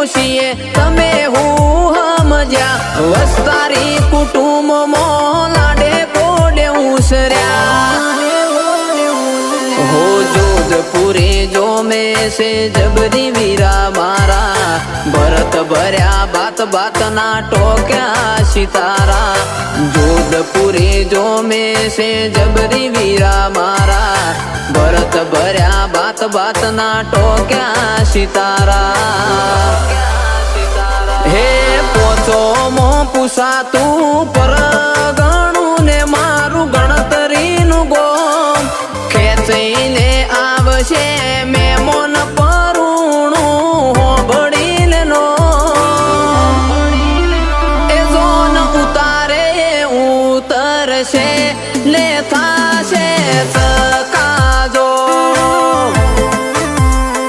છીએ તમે હું સમજ્યા વસ્તારી કુટુંબમાં લાડે કોડે ઉસર્યા हो जोधपुरे जो में से जबरी वीरा मारा भरत भर्या बात बात ना टोक्या सितारा जोधपुरे जो में से जबरी वीरा मारा भरत भर्या बात बात ना टोक्या सितारा हे पोचो मो पुसाતું પરગણું ને મારું ગણતરીનું ગોમ ખેંચીને આવશે